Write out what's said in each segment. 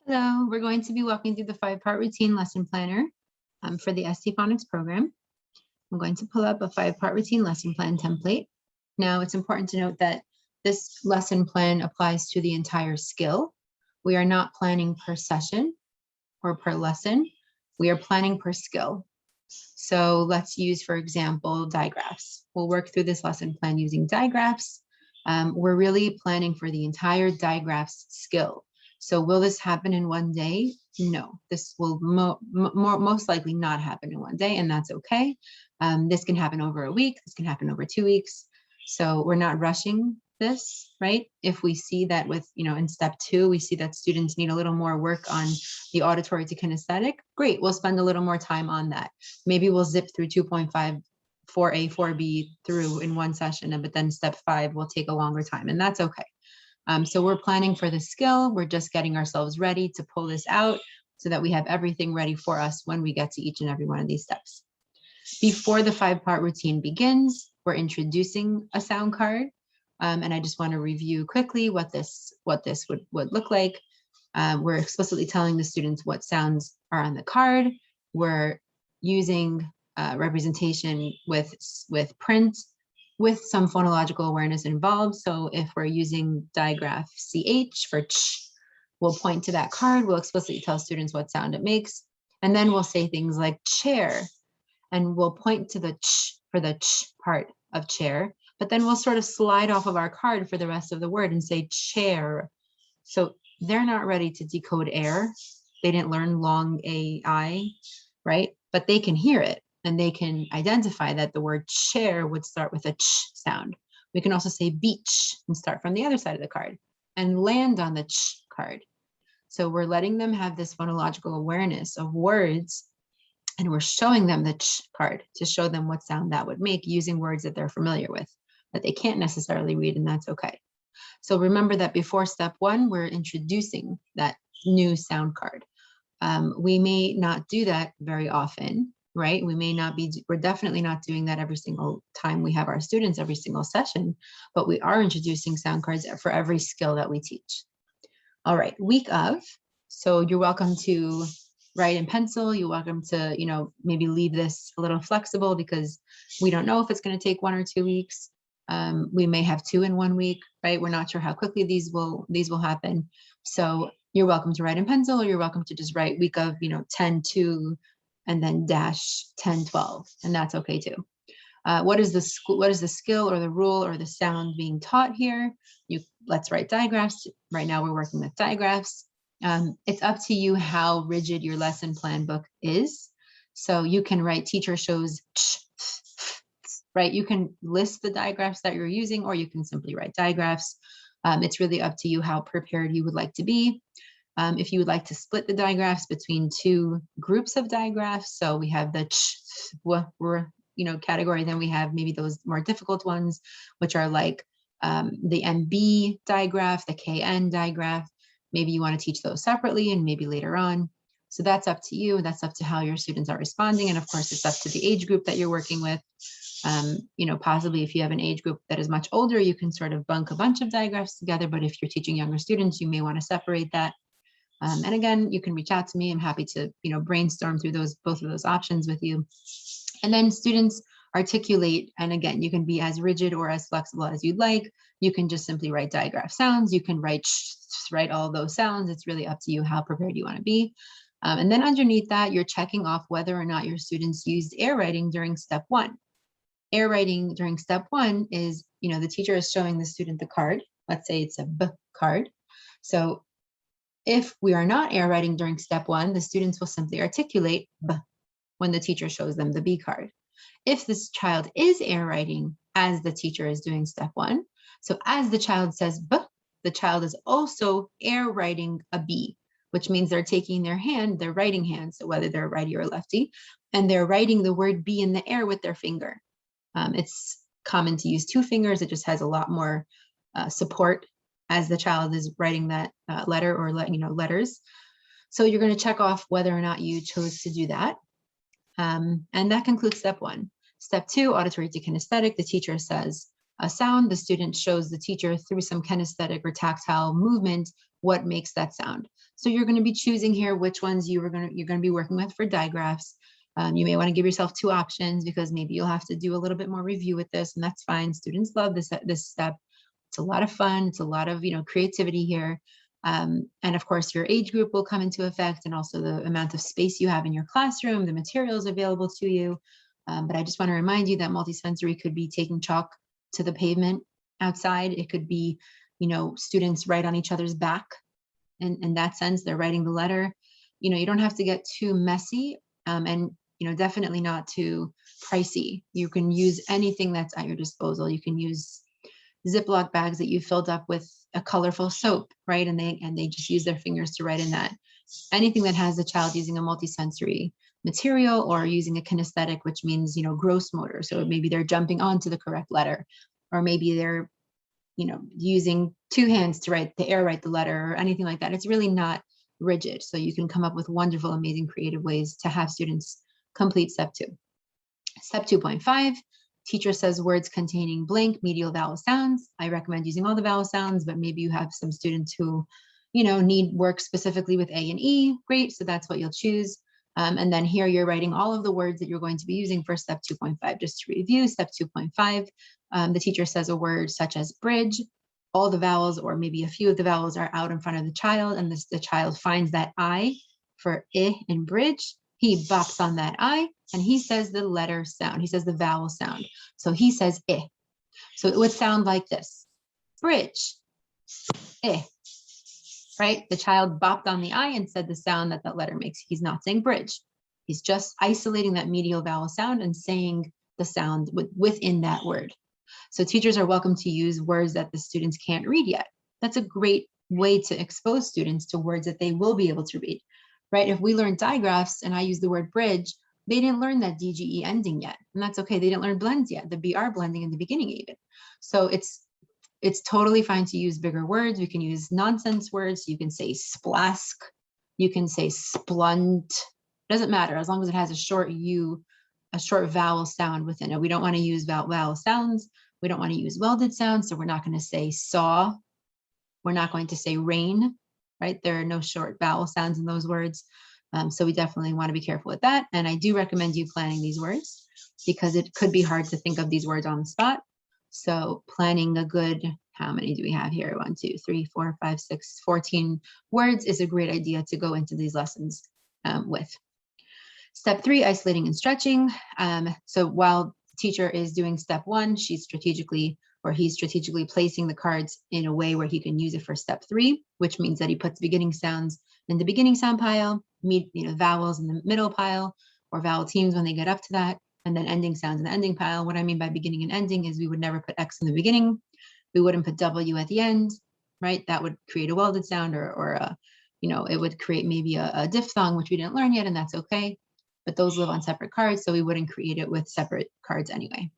Hello, we're going to be walking through the 5-part routine lesson planner for the ST Phonics program. I'm going to pull up a 5-part routine lesson plan template. Now, it's important to note that this lesson plan applies to the entire skill. We are not planning per session or per lesson. We are planning per skill. So let's use, for example, digraphs. We'll work through this lesson plan using digraphs. We're really planning for the entire digraphs skill. So will this happen in one day? No, this will most likely not happen in one day, and that's okay. This can happen over a week. This can happen over 2 weeks. So we're not rushing this, right? If we see that in step 2, we see that students need a little more work on the auditory to kinesthetic, great, we'll spend a little more time on that. Maybe we'll zip through 2.5, 4A, 4B through in one session, but then step 5 will take a longer time, and that's okay. So we're planning for the skill. We're just getting ourselves ready to pull this out so that we have everything ready for us when we get to each and every one of these steps. Before the 5-part routine begins, we're introducing a sound card. And I just want to review quickly what this would look like. We're explicitly telling the students what sounds are on the card. We're using representation with print, with some phonological awareness involved. So if we're using digraph CH for ch, we'll point to that card. We'll explicitly tell students what sound it makes. And then we'll say things like chair, and we'll point to the ch for the ch part of chair, but then we'll sort of slide off of our card for the rest of the word and say chair. So they're not ready to decode air. They didn't learn long AI, right? But they can hear it. And they can identify that the word chair would start with a ch sound. We can also say beach and start from the other side of the card and land on the ch card. So we're letting them have this phonological awareness of words, and we're showing them the ch card to show them what sound that would make using words that they're familiar with, that they can't necessarily read, and that's okay. So remember that before step 1, we're introducing that new sound card. We may not do that very often, right? We're definitely not doing that every single time we have our students, every single session, but we are introducing sound cards for every skill that we teach. All right, week of, so you're welcome to write in pencil. You're welcome to, maybe leave this a little flexible because we don't know if it's going to take 1 or 2 weeks. We may have 2 in 1 week, right? We're not sure how quickly these will happen. So you're welcome to write in pencil, or you're welcome to just write week of, 10, 2, and then dash 10, 12, and that's okay too. What is the skill or the rule or the sound being taught here? Let's write digraphs. Right now we're working with digraphs. It's up to you how rigid your lesson plan book is. So you can write teacher shows, right? You can list the digraphs that you're using, or you can simply write digraphs. It's really up to you how prepared you would like to be. If you would like to split the digraphs between 2 groups of digraphs, so we have the category, then we have maybe those more difficult ones, which are like the MB digraph, the KN digraph. Maybe you want to teach those separately and maybe later on. So that's up to you. That's up to how your students are responding. And of course, it's up to the age group that you're working with. Possibly if you have an age group that is much older, you can sort of bunk a bunch of digraphs together. But if you're teaching younger students, you may want to separate that. And again, you can reach out to me. I'm happy to, brainstorm through both of those options with you. And then students articulate. And again, you can be as rigid or as flexible as you'd like. You can just simply write digraph sounds. You can write all those sounds. It's really up to you how prepared you want to be. And then underneath that, you're checking off whether or not your students used air writing during step 1. Air writing during step 1 is, the teacher is showing the student the card. Let's say it's a B card. So if we are not air writing during step 1, the students will simply articulate B when the teacher shows them the B card. If this child is air writing as the teacher is doing step 1, so as the child says B, the child is also air writing a B, which means they're taking their writing hand, so whether they're righty or lefty, and they're writing the word B in the air with their finger. It's common to use 2 fingers. It just has a lot more support as the child is writing that letter or letters. So you're going to check off whether or not you chose to do that. And that concludes step 1. Step 2, auditory to kinesthetic. The teacher says, a sound, the student shows the teacher through some kinesthetic or tactile movement what makes that sound. So you're going to be choosing here which ones you're going to be working with for digraphs. You may want to give yourself 2 options because maybe you'll have to do a little bit more review with this, and that's fine. Students love this step. It's a lot of fun. It's a lot of creativity here. And of course, your age group will come into effect, and also the amount of space you have in your classroom, the materials available to you. But I just want to remind you that multisensory could be taking chalk to the pavement outside. It could be, students write on each other's back. In that sense, they're writing the letter. You don't have to get too messy, and definitely not too pricey. You can use anything that's at your disposal. You can use Ziploc bags that you filled up with a colorful soap, right? And they just use their fingers to write in that. Anything that has the child using a multisensory material or using a kinesthetic, which means, gross motor. So maybe they're jumping onto the correct letter, or maybe they're, using 2 hands to write the letter or anything like that. It's really not rigid. So you can come up with wonderful, amazing, creative ways to have students complete step 2. Step 2.5, teacher says words containing blank medial vowel sounds. I recommend using all the vowel sounds, but maybe you have some students who, need work specifically with A and E. Great, so that's what you'll choose. And then here you're writing all of the words that you're going to be using for step 2.5. Just to review, step 2.5, the teacher says a word such as bridge. All the vowels, or maybe a few of the vowels, are out in front of the child, and the child finds that I for I in bridge. He bops on that I, and he says the letter sound. He says the vowel sound. So he says I. So it would sound like this: bridge, I. Right? The child bopped on the I and said the sound that letter makes. He's not saying bridge. He's just isolating that medial vowel sound and saying the sound within that word. So teachers are welcome to use words that the students can't read yet. That's a great way to expose students to words that they will be able to read, right? If we learn digraphs and I use the word bridge, they didn't learn that DGE ending yet. And that's okay. They didn't learn blends yet, the BR blending in the beginning even. So it's totally fine to use bigger words. We can use nonsense words. You can say splask. You can say splunt. Doesn't matter as long as it has a short vowel sound within it. We don't want to use vowel sounds. We don't want to use welded sounds. So we're not going to say saw. We're not going to say rain, right? There are no short vowel sounds in those words. So we definitely want to be careful with that. And I do recommend you planning these words because it could be hard to think of these words on the spot. So planning a good, how many do we have here? 1, 2, 3, 4, 5, 6, 14 words is a great idea to go into these lessons with. Step 3, isolating and stretching. So while the teacher is doing step 1, he's strategically placing the cards in a way where he can use it for step 3, which means that he puts beginning sounds in the beginning sound pile, vowels in the middle pile, or vowel teams when they get up to that, and then ending sounds in the ending pile. What I mean by beginning and ending is we would never put X in the beginning. We wouldn't put W at the end, right? That would create a welded sound or it would create maybe a diphthong, which we didn't learn yet, and that's okay. But those live on separate cards, so we wouldn't create it with separate cards anyway.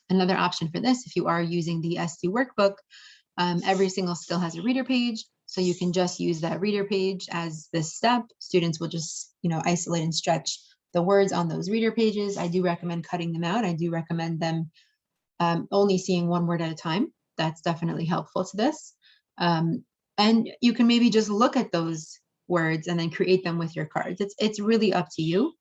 Another option for this, if you are using the ST workbook, every single skill has a reader page, so you can just use that reader page as this step. Students will just, isolate and stretch the words on those reader pages. I do recommend cutting them out. I do recommend them only seeing one word at a time. That's definitely helpful to this. And you can maybe just look at those words and then create them with your cards. It's really up to you.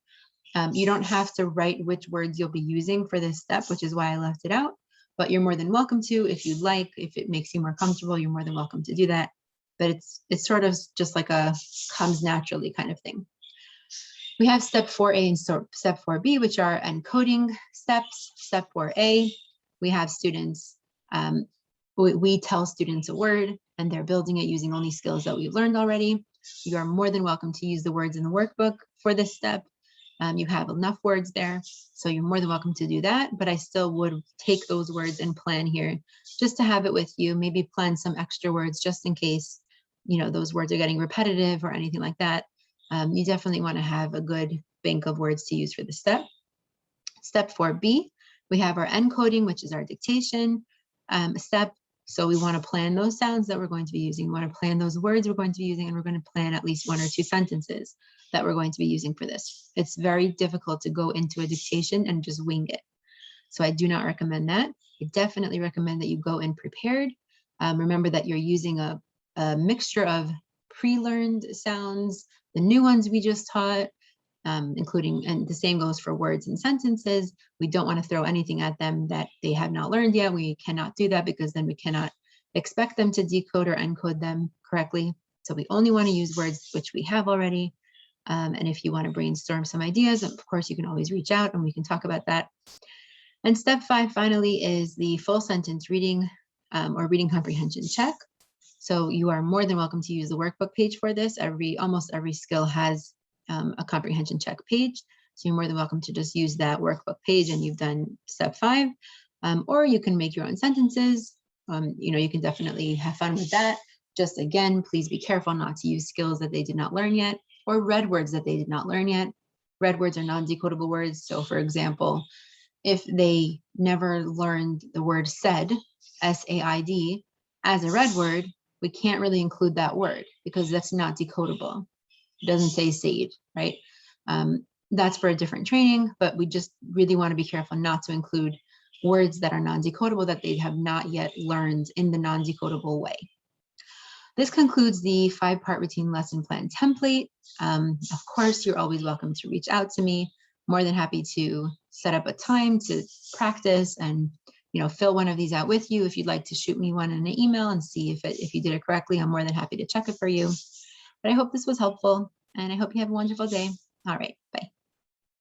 You don't have to write which words you'll be using for this step, which is why I left it out, but you're more than welcome to if you'd like. If it makes you more comfortable, you're more than welcome to do that. But it's sort of just like a comes naturally kind of thing. We have step 4A and step 4B, which are encoding steps. Step 4A, we have students, we tell students a word and they're building it using only skills that we've learned already. You are more than welcome to use the words in the workbook for this step. You have enough words there, so you're more than welcome to do that, but I still would take those words and plan here just to have it with you. Maybe plan some extra words just in case, those words are getting repetitive or anything like that. You definitely want to have a good bank of words to use for the step. Step 4B, we have our encoding, which is our dictation step. So we want to plan those sounds that we're going to be using. We want to plan those words we're going to be using, and we're going to plan at least 1 or 2 sentences that we're going to be using for this. It's very difficult to go into a dictation and just wing it. So I do not recommend that. I definitely recommend that you go in prepared. Remember that you're using a mixture of pre-learned sounds, the new ones we just taught, including, and the same goes for words and sentences. We don't want to throw anything at them that they have not learned yet. We cannot do that because then we cannot expect them to decode or encode them correctly. So we only want to use words which we have already. And if you want to brainstorm some ideas, of course, you can always reach out and we can talk about that. And step 5, finally, is the full sentence reading or reading comprehension check. So you are more than welcome to use the workbook page for this. Almost every skill has a comprehension check page. So you're more than welcome to just use that workbook page and you've done step 5. Or you can make your own sentences. You can definitely have fun with that. Just again, please be careful not to use skills that they did not learn yet or read words that they did not learn yet. Read words are non-decodable words. So for example, if they never learned the word said, S-A-I-D, as a read word, we can't really include that word because that's not decodable. It doesn't say said, right? That's for a different training, but we just really want to be careful not to include words that are non-decodable that they have not yet learned in the non-decodable way. This concludes the 5-part routine lesson plan template. Of course, you're always welcome to reach out to me. More than happy to set up a time to practice and fill one of these out with you. If you'd like to shoot me one in an email and see if you did it correctly, I'm more than happy to check it for you. But I hope this was helpful and I hope you have a wonderful day. All right, bye.